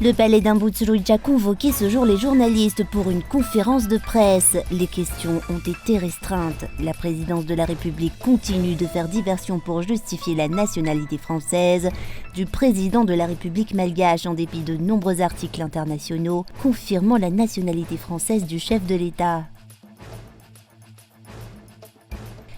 Le palais d'Imbutsuluicha a convoqué ce jour les journalistes pour une conférence de presse. Les questions ont été restreintes. La présidence de la République continue de faire diversion pour justifier la nationalité française du président de la République malgache en dépit de nombreux articles internationaux confirmant la nationalité française du chef de l'État.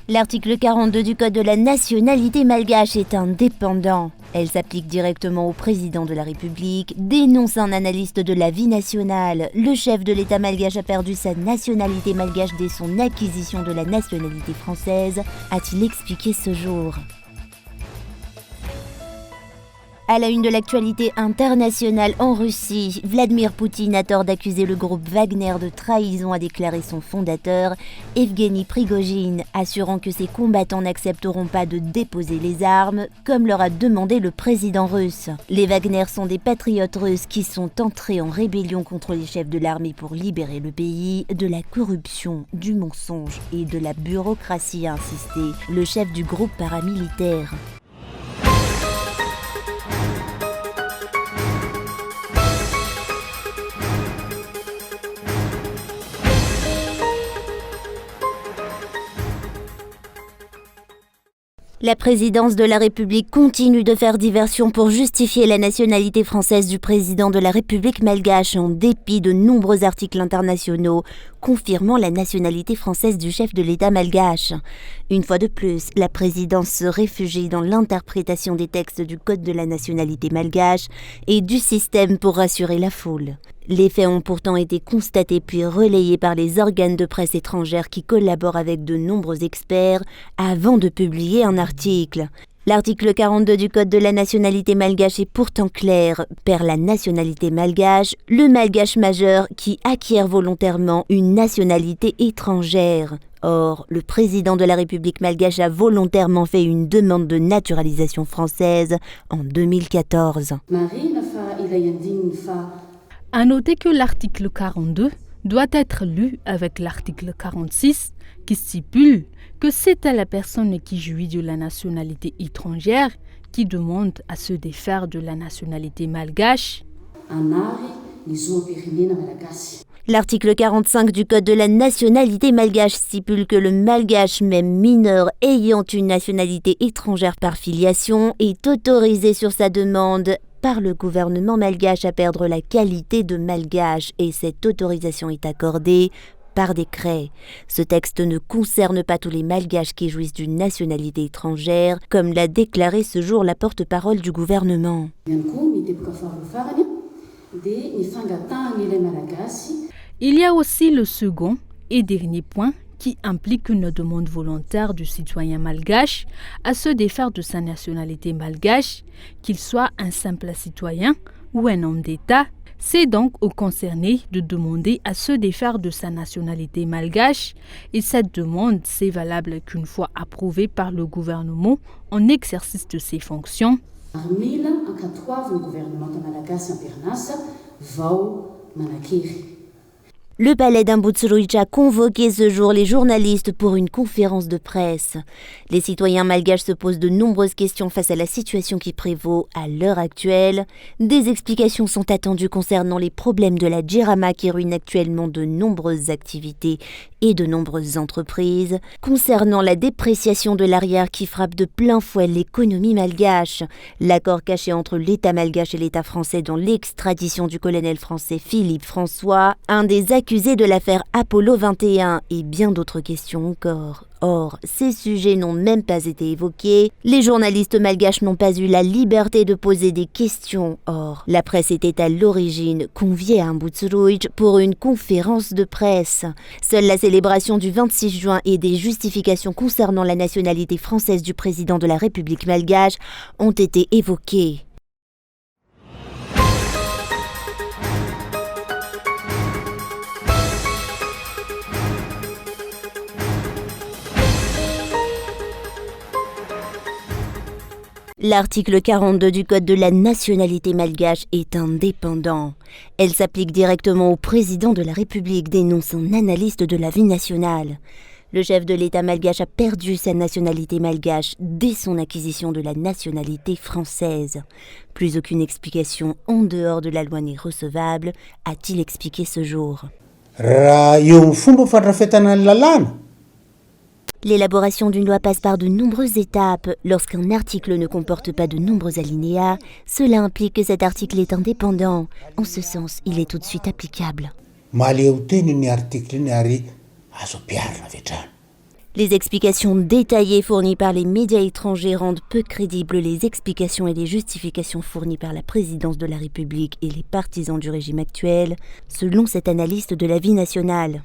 L'article 42 du Code de la nationalité malgache est indépendant. Elle s'applique directement au président de la République, dénonce un analyste de la vie nationale. Le chef de l'État malgache a perdu sa nationalité malgache dès son acquisition de la nationalité française, a-t-il expliqué ce jour. À la une de l'actualité internationale en Russie, Vladimir Poutine a tort d'accuser le groupe Wagner de trahison, a déclaré son fondateur, Evgeny Prigojine, assurant que ses combattants n'accepteront pas de déposer les armes, comme leur a demandé le président russe. Les Wagner sont des patriotes russes qui sont entrés en rébellion contre les chefs de l'armée pour libérer le pays de la corruption, du mensonge et de la bureaucratie, a insisté le chef du groupe paramilitaire. La présidence de la République continue de faire diversion pour justifier la nationalité française du président de la République malgache en dépit de nombreux articles internationaux confirmant la nationalité française du chef de l'État malgache. Une fois de plus, la présidence se réfugie dans l'interprétation des textes du Code de la nationalité malgache et du système pour rassurer la foule. Les faits ont pourtant été constatés puis relayés par les organes de presse étrangères qui collaborent avec de nombreux experts avant de publier un article. L'article 42 du Code de la nationalité malgache est pourtant clair. Perd la nationalité malgache, le malgache majeur qui acquiert volontairement une nationalité étrangère. Or, le président de la République malgache a volontairement fait une demande de naturalisation française en 2014. À noter que l'article 42 doit être lu avec l'article 46 qui stipule que c'est à la personne qui jouit de la nationalité étrangère qui demande à se défaire de la nationalité malgache. L'article 45 du Code de la nationalité malgache stipule que le malgache, même mineur ayant une nationalité étrangère par filiation, est autorisé sur sa demande par le gouvernement malgache à perdre la qualité de malgache et cette autorisation est accordée par décret. Ce texte ne concerne pas tous les malgaches qui jouissent d'une nationalité étrangère, comme l'a déclaré ce jour la porte-parole du gouvernement. Il y a aussi le second et dernier point qui implique une demande volontaire du citoyen malgache à se défaire de sa nationalité malgache, qu'il soit un simple citoyen ou un homme d'État. C'est donc au concerné de demander à se défaire de sa nationalité malgache et cette demande, c'est valable qu'une fois approuvée par le gouvernement en exercice de ses fonctions. Le palais d'Imbutsuluicha a convoqué ce jour les journalistes pour une conférence de presse. Les citoyens malgaches se posent de nombreuses questions face à la situation qui prévaut à l'heure actuelle. Des explications sont attendues concernant les problèmes de la Djirama qui ruine actuellement de nombreuses activités et de nombreuses entreprises, concernant la dépréciation de l'arrière qui frappe de plein fouet l'économie malgache, l'accord caché entre l'État malgache et l'État français dans l'extradition du colonel français Philippe François, un des accusés de l'affaire Apollo 21 et bien d'autres questions encore. Or, ces sujets n'ont même pas été évoqués. Les journalistes malgaches n'ont pas eu la liberté de poser des questions. Or, la presse était à l'origine conviée à Imbutsuluicha pour une conférence de presse. Seule la célébration du 26 juin et des justifications concernant la nationalité française du président de la République malgache ont été évoquées. L'article 42 du Code de la nationalité malgache est indépendant. Elle s'applique directement au président de la République, dénonce un analyste de la vie nationale. Le chef de l'État malgache a perdu sa nationalité malgache dès son acquisition de la nationalité française. Plus aucune explication en dehors de la loi n'est recevable, a-t-il expliqué ce jour. L'élaboration d'une loi passe par de nombreuses étapes. Lorsqu'un article ne comporte pas de nombreux alinéas, cela implique que cet article est indépendant. En ce sens, il est tout de suite applicable. Les explications détaillées fournies par les médias étrangers rendent peu crédibles les explications et les justifications fournies par la présidence de la République et les partisans du régime actuel, selon cet analyste de la vie nationale.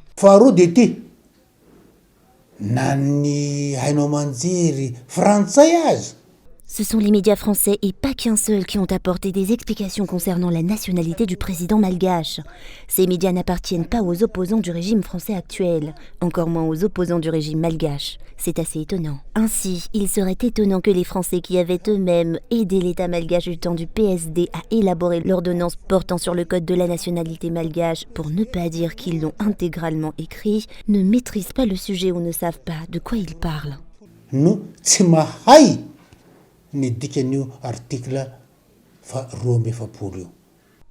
Ce sont les médias français et pas qu'un seul qui ont apporté des explications concernant la nationalité du président malgache. Ces médias n'appartiennent pas aux opposants du régime français actuel, encore moins aux opposants du régime malgache. C'est assez étonnant. Ainsi, il serait étonnant que les Français qui avaient eux-mêmes aidé l'État malgache du temps du PSD à élaborer l'ordonnance portant sur le code de la nationalité malgache, pour ne pas dire qu'ils l'ont intégralement écrit, ne maîtrisent pas le sujet ou ne savent pas de quoi ils parlent.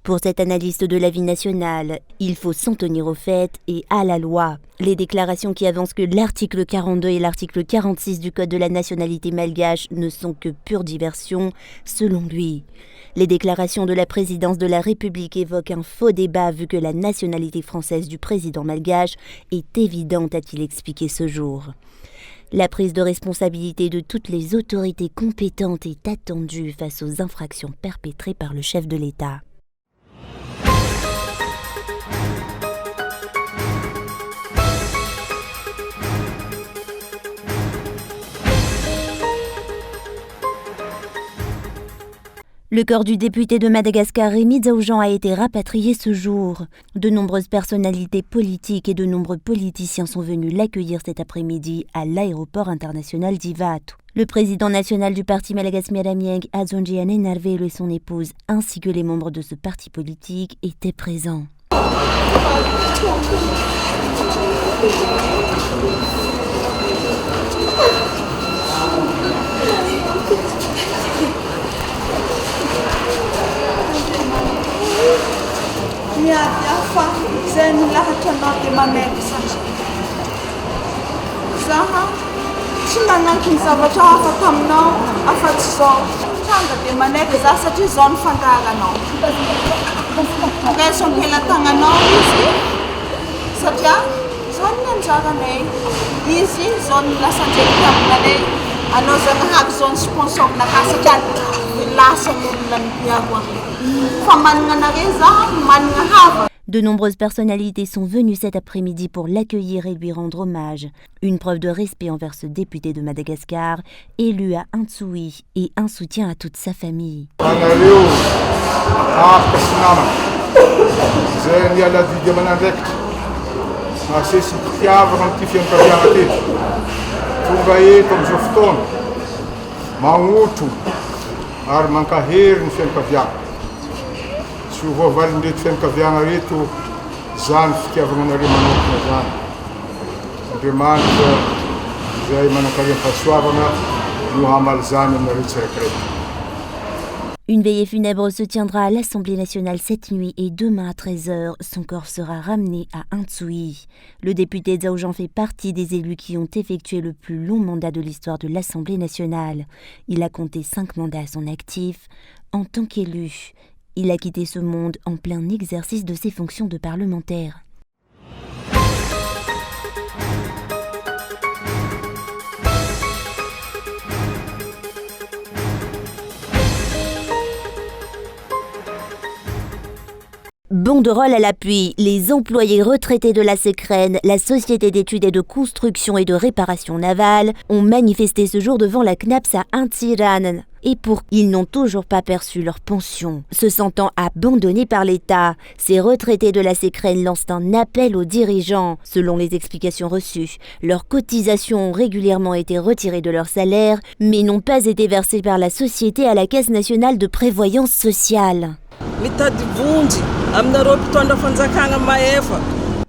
Pour cet analyste de la vie nationale, il faut s'en tenir aux faits et à la loi. Les déclarations qui avancent que l'article 42 et l'article 46 du Code de la nationalité malgache ne sont que pure diversion, selon lui. Les déclarations de la présidence de la République évoquent un faux débat vu que la nationalité française du président malgache est évidente, a-t-il expliqué ce jour. La prise de responsabilité de toutes les autorités compétentes est attendue face aux infractions perpétrées par le chef de l'État. Le corps du député de Madagascar, Rémy Dzaoudjan, a été rapatrié ce jour. De nombreuses personnalités politiques et de nombreux politiciens sont venus l'accueillir cet après-midi à l'aéroport international d'Ivatu. Le président national du parti Malagas Miramieng, Adzonjiane Narvelo, et son épouse, ainsi que les membres de ce parti politique, étaient présents. De nombreuses personnalités sont venues cet après-midi pour l'accueillir et lui rendre hommage. Une preuve de respect envers ce député de Madagascar, élu à Antsui, et un soutien à toute sa famille. Une veillée funèbre se tiendra à l'Assemblée nationale cette nuit et demain à 13h, son corps sera ramené à Antsui. Le député Dzaoudjan fait partie des élus qui ont effectué le plus long mandat de l'histoire de l'Assemblée nationale. Il a compté 5 mandats à son actif. En tant qu'élu, il a quitté ce monde en plein exercice de ses fonctions de parlementaire. Banderole à l'appui, les employés retraités de la Sécrène, la Société d'études et de construction et de réparation navale, ont manifesté ce jour devant la CNAPS à Intiran. Et ils n'ont toujours pas perçu leur pension. Se sentant abandonnés par l'État, ces retraités de la Sécrène lancent un appel aux dirigeants. Selon les explications reçues, leurs cotisations ont régulièrement été retirées de leur salaire, mais n'ont pas été versées par la société à la Caisse nationale de prévoyance sociale.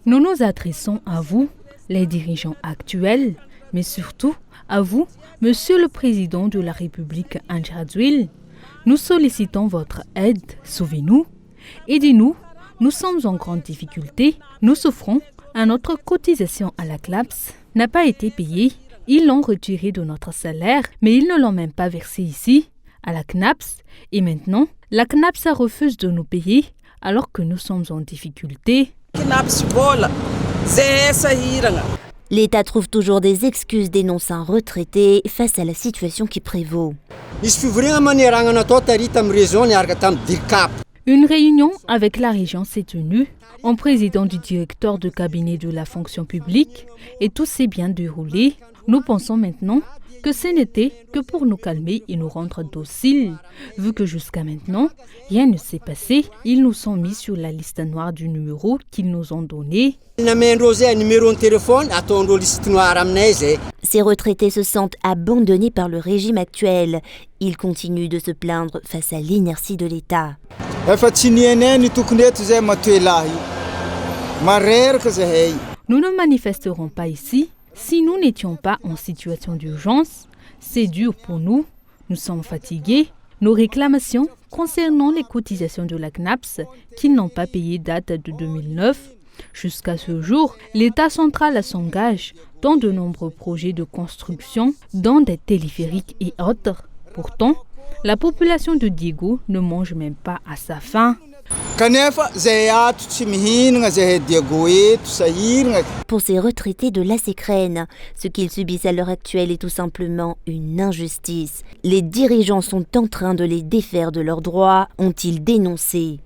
Nous nous adressons à vous, les dirigeants actuels, mais surtout à vous, Monsieur le Président de la République André Rajoelina. Nous sollicitons votre aide, sauvez-nous, aidez-nous, nous sommes en grande difficulté, nous souffrons, notre cotisation à la CNAPS n'a pas été payée, ils l'ont retirée de notre salaire, mais ils ne l'ont même pas versée ici, à la CNAPS, et maintenant, la CNAPS refuse de nous payer alors que nous sommes en difficulté. L'État trouve toujours des excuses, dénonce un retraité face à la situation qui prévaut. Une réunion avec la région s'est tenue. En président du directeur de cabinet de la fonction publique et tout s'est bien déroulé. Nous pensons maintenant que ce n'était que pour nous calmer et nous rendre dociles. Vu que jusqu'à maintenant, rien ne s'est passé, ils nous sont mis sur la liste noire du numéro qu'ils nous ont donné. Ces retraités se sentent abandonnés par le régime actuel. Ils continuent de se plaindre face à l'inertie de l'État. Nous ne manifesterons pas ici. Si nous n'étions pas en situation d'urgence, c'est dur pour nous. Nous sommes fatigués. Nos réclamations concernant les cotisations de la CNAPS, qui n'ont pas payé datent de 2009, jusqu'à ce jour, l'État central s'engage dans de nombreux projets de construction, dans des téléphériques et autres. Pourtant, la population de Diego ne mange même pas à sa faim. Pour ces retraités de l'ASECREN, ce qu'ils subissent à l'heure actuelle est tout simplement une injustice. Les dirigeants sont en train de les défaire de leurs droits, ont-ils dénoncé.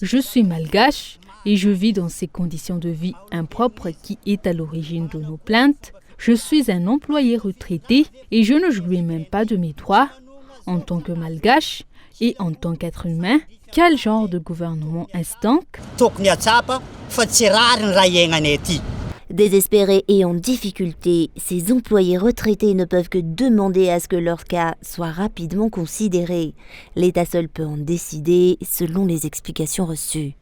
Je suis malgache et je vis dans ces conditions de vie impropres qui est à l'origine de nos plaintes. Je suis un employé retraité et je ne jouis même pas de mes droits. En tant que malgache et en tant qu'être humain, quel genre de gouvernement est-ce donc ? Désespérés et en difficulté, ces employés retraités ne peuvent que demander à ce que leur cas soit rapidement considéré. L'État seul peut en décider selon les explications reçues.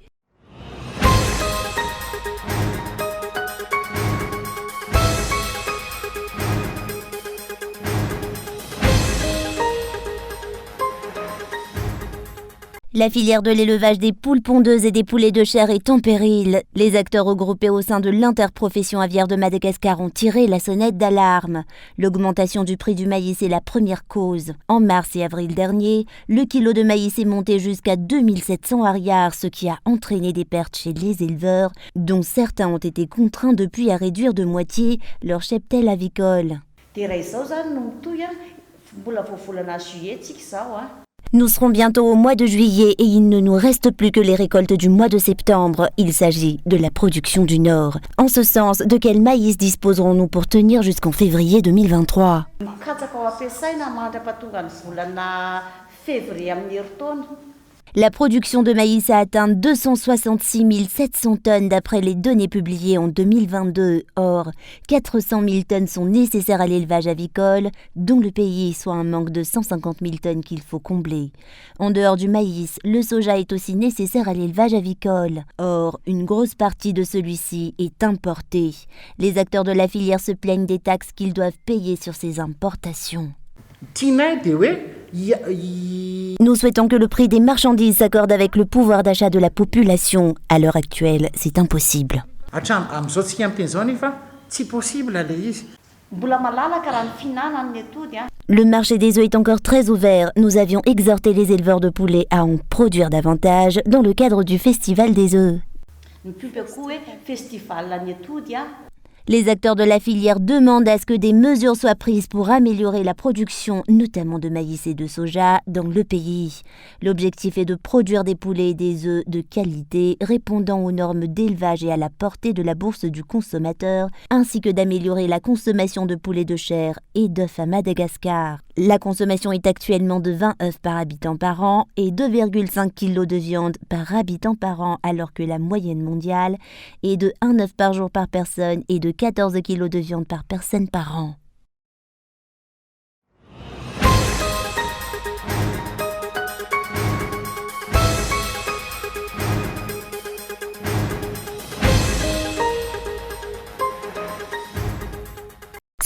La filière de l'élevage des poules pondeuses et des poulets de chair est en péril. Les acteurs regroupés au sein de l'interprofession aviaire de Madagascar ont tiré la sonnette d'alarme. L'augmentation du prix du maïs est la première cause. En mars et avril dernier, le kilo de maïs est monté jusqu'à 2700 ariars, ce qui a entraîné des pertes chez les éleveurs, dont certains ont été contraints depuis à réduire de moitié leur cheptel avicole. Nous serons bientôt au mois de juillet et il ne nous reste plus que les récoltes du mois de septembre. Il s'agit de la production du Nord. En ce sens, de quel maïs disposerons-nous pour tenir jusqu'en février 2023 ? La production de maïs a atteint 266 700 tonnes d'après les données publiées en 2022. Or, 400 000 tonnes sont nécessaires à l'élevage avicole, dont le pays, soit un manque de 150 000 tonnes qu'il faut combler. En dehors du maïs, le soja est aussi nécessaire à l'élevage avicole. Or, une grosse partie de celui-ci est importé. Les acteurs de la filière se plaignent des taxes qu'ils doivent payer sur ces importations. Nous souhaitons que le prix des marchandises s'accorde avec le pouvoir d'achat de la population. À l'heure actuelle, c'est impossible. Le marché des œufs est encore très ouvert. Nous avions exhorté les éleveurs de poulets à en produire davantage dans le cadre du Festival des œufs. Les acteurs de la filière demandent à ce que des mesures soient prises pour améliorer la production, notamment de maïs et de soja, dans le pays. L'objectif est de produire des poulets et des œufs de qualité, répondant aux normes d'élevage et à la portée de la bourse du consommateur, ainsi que d'améliorer la consommation de poulets de chair et d'œufs à Madagascar. La consommation est actuellement de 20 œufs par habitant par an et 2,5 kg de viande par habitant par an, alors que la moyenne mondiale est de 1 œuf par jour par personne et de 14 kg de viande par personne par an.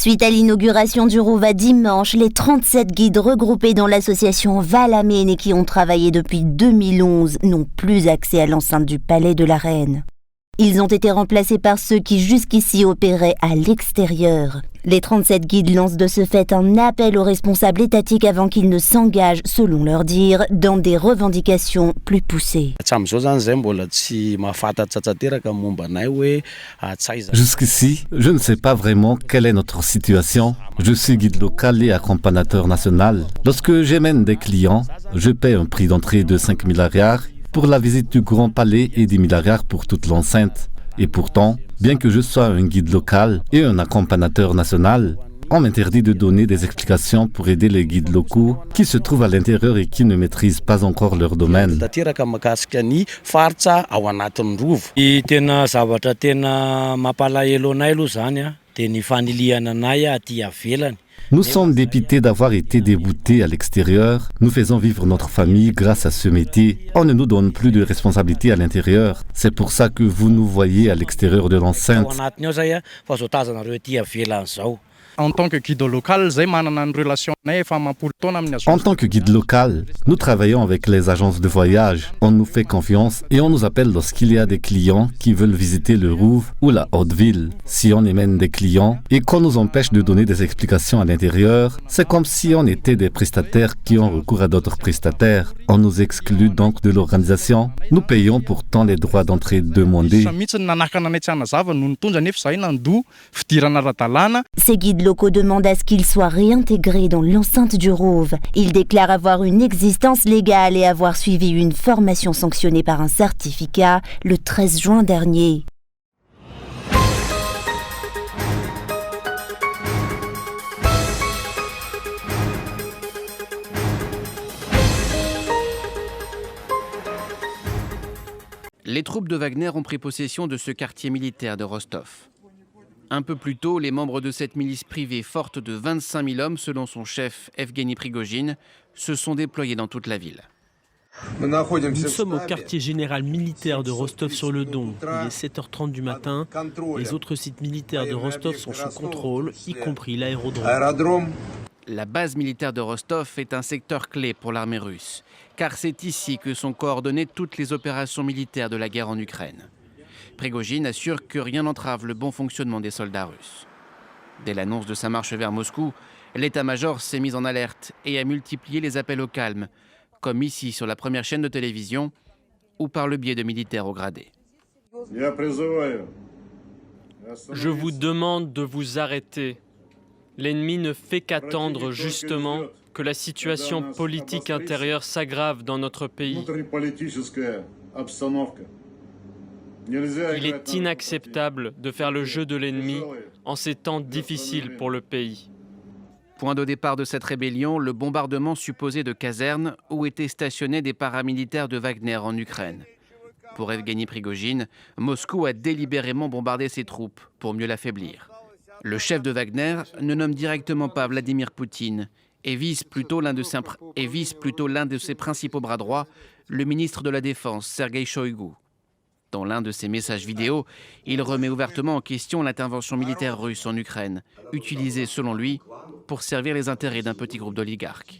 Suite à l'inauguration du Rouva dimanche, les 37 guides regroupés dans l'association Valamène et qui ont travaillé depuis 2011 n'ont plus accès à l'enceinte du Palais de la Reine. Ils ont été remplacés par ceux qui jusqu'ici opéraient à l'extérieur. Les 37 guides lancent de ce fait un appel aux responsables étatiques avant qu'ils ne s'engagent, selon leur dire, dans des revendications plus poussées. Jusqu'ici, je ne sais pas vraiment quelle est notre situation. Je suis guide local et accompagnateur national. Lorsque j'emmène des clients, je paie un prix d'entrée de 5 000 ariars pour la visite du Grand Palais et 10 000 ariars pour toute l'enceinte. Et pourtant, bien que je sois un guide local et un accompagnateur national, on m'interdit de donner des explications pour aider les guides locaux qui se trouvent à l'intérieur et qui ne maîtrisent pas encore leur domaine. Nous sommes dépités d'avoir été déboutés à l'extérieur. Nous faisons vivre notre famille grâce à ce métier. On ne nous donne plus de responsabilités à l'intérieur. C'est pour ça que vous nous voyez à l'extérieur de l'enceinte. En tant que guide local, nous travaillons avec les agences de voyage. On nous fait confiance et on nous appelle lorsqu'il y a des clients qui veulent visiter le Rouve ou la Haute-Ville. Si on emmène des clients et qu'on nous empêche de donner des explications à l'intérieur, c'est comme si on était des prestataires qui ont recours à d'autres prestataires. On nous exclut donc de l'organisation. Nous payons pourtant les droits d'entrée demandés. Ces guides locaux demandent à ce qu'ils soient réintégrés dans l'enceinte du Rouve. Ils déclarent avoir une existence légale et avoir suivi une formation sanctionnée par un certificat le 13 juin dernier. Les troupes de Wagner ont pris possession de ce quartier militaire de Rostov. Un peu plus tôt, les membres de cette milice privée forte de 25 000 hommes, selon son chef Evgeny Prigojine, se sont déployés dans toute la ville. Nous sommes au quartier général militaire de Rostov-sur-le-Don. Il est 7h30 du matin. Les autres sites militaires de Rostov sont sous contrôle, y compris l'aérodrome. La base militaire de Rostov est un secteur clé pour l'armée russe, car c'est ici que sont coordonnées toutes les opérations militaires de la guerre en Ukraine. Prigojine assure que rien n'entrave le bon fonctionnement des soldats russes. Dès l'annonce de sa marche vers Moscou, l'état-major s'est mis en alerte et a multiplié les appels au calme, comme ici sur la première chaîne de télévision ou par le biais de militaires au gradé. Je vous demande de vous arrêter. L'ennemi ne fait qu'attendre justement que la situation politique intérieure s'aggrave dans notre pays. Il est inacceptable de faire le jeu de l'ennemi en ces temps difficiles pour le pays. Point de départ de cette rébellion, le bombardement supposé de casernes où étaient stationnés des paramilitaires de Wagner en Ukraine. Pour Evgeny Prigojine, Moscou a délibérément bombardé ses troupes pour mieux l'affaiblir. Le chef de Wagner ne nomme directement pas Vladimir Poutine et vise plutôt l'un de ses principaux bras droits, le ministre de la Défense, Sergueï Shoïgu. Dans l'un de ses messages vidéo, il remet ouvertement en question l'intervention militaire russe en Ukraine, utilisée selon lui pour servir les intérêts d'un petit groupe d'oligarques.